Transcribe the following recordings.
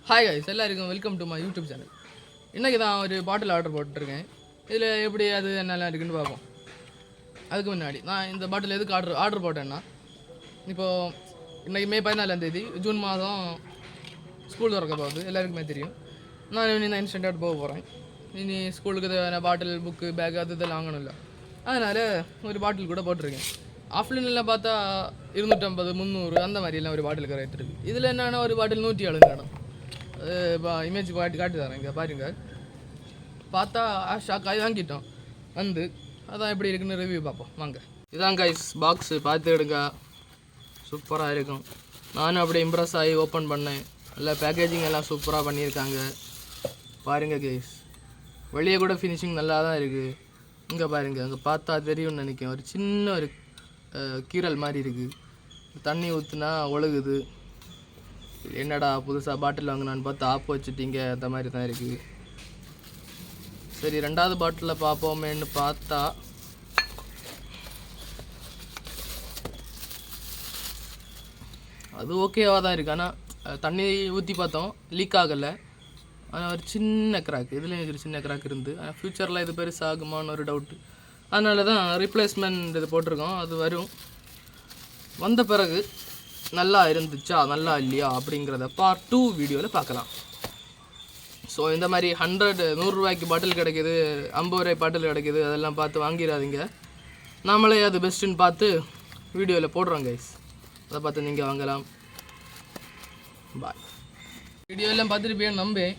Hi guys, எல்லாருக்கும் welcome to my YouTube channel. இன்றைக்கி தான் ஒரு பாட்டில் ஆர்டர் போட்டுருக்கேன். இதில் எப்படி அது என்னெல்லாம் இருக்குன்னு பார்ப்போம். அதுக்கு முன்னாடி நான் இந்த பாட்டில் எதுக்கு ஆர்டர் போட்டேன்னா, இப்போது இன்றைக்கி மே 14 ஜூன் மாதம் ஸ்கூல் திறக்க போகுது, எல்லாருக்குமே தெரியும். நான் இனி தான் இன்ஸ்டன்டாக போக போகிறேன். இனி ஸ்கூலுக்கு தேவையான பாட்டில், புக்கு, பேக் அது இதெல்லாம் வாங்கணும்ல, அதனால் ஒரு பாட்டில் கூட போட்டிருக்கேன். ஆஃப்லைனில் பார்த்தா 250, 300 அந்த மாதிரியெல்லாம் ஒரு பாட்டிலுக்கு ரேட் இருக்குது. இதில் என்னென்னா ஒரு பாட்டில் 107 வேணும். இமேஜ் காட்டி தரேன், இங்கே பாருங்க. பார்த்தா ஷாக் ஆகி வாங்கிட்டோம். அதான் எப்படி இருக்குன்னு ரிவ்யூ பார்ப்போம் வாங்க. இதான் கைஸ் பாக்ஸு, பார்த்து எடுங்க, சூப்பராக இருக்கும். நானும் அப்படியே இம்ப்ரெஸ் ஆகி ஓப்பன் பண்ணேன். நல்லா பேக்கேஜிங் எல்லாம் சூப்பராக பண்ணியிருக்காங்க பாருங்க கைஸ். வெளியே கூட ஃபினிஷிங் நல்லா தான் இருக்குது. இங்கே பாருங்கள், அங்கே பார்த்தா தெரியும்னு நினைக்கிறேன். ஒரு சின்ன ஒரு கீரல் மாதிரி இருக்குது. தண்ணி ஊற்றுனா ஒழுகுது. என்னடா புதுசாக பாட்டில் வாங்கினான்னு பார்த்து ஆப்பு வச்சுட்டீங்க, அந்த மாதிரி தான் இருக்குது. சரி, ரெண்டாவது பாட்டிலில் பார்ப்போமேன்னு பார்த்தா அது ஓகேவாக தான் இருக்குது. ஆனால் தண்ணி ஊற்றி பார்த்தோம், லீக் ஆகலை. ஆனால் ஒரு சின்ன கிராக், இதுலேயும் ஒரு சின்ன கிராக் இருந்து. ஆனால் ஃப்யூச்சரில் இது பெருசாகுமான்னு ஒரு டவுட்டு. அதனால தான் ரீப்ளேஸ்மெண்ட் இது போட்டிருக்கோம். அது வந்த பிறகு நல்லா இருந்துச்சா நல்லா இல்லையா அப்படிங்கிறத பார்ட் 2 வீடியோவில் பார்க்கலாம். ஸோ இந்த மாதிரி 100 ரூபாய்க்கு பாட்டில் கிடைக்கிது, 50 ரூபாய் பாட்டில் கிடைக்கிது, அதெல்லாம் பார்த்து வாங்கிடாதீங்க. நாமளே அது பெஸ்ட்டுன்னு பார்த்து வீடியோவில் போடுறோம் கைஸ். அதை பார்த்து நீங்கள் வாங்கலாம். பாய். வீடியோலாம் பார்த்துருப்பேன் நம்பேன்.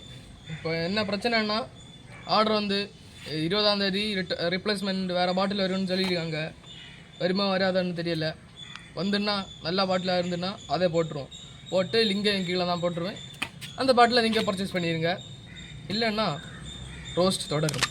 இப்போ என்ன பிரச்சனைன்னா, ஆர்டர் 20ஆம் தேதி ரிப்ளேஸ்மெண்ட் வேறு பாட்டில் வரும்னு சொல்லியிருக்காங்க. வருமா வராதான்னு தெரியல. வந்துன்னா நல்ல பாட்டிலாக இருந்துன்னா அதே போட்டு லிங்கை கீழே தான் போட்டுருவேன். அந்த பாட்டிலை நீங்கள் பர்ச்சேஸ் பண்ணிடுங்க. இல்லைன்னா ரோஸ்ட் தொடரும்.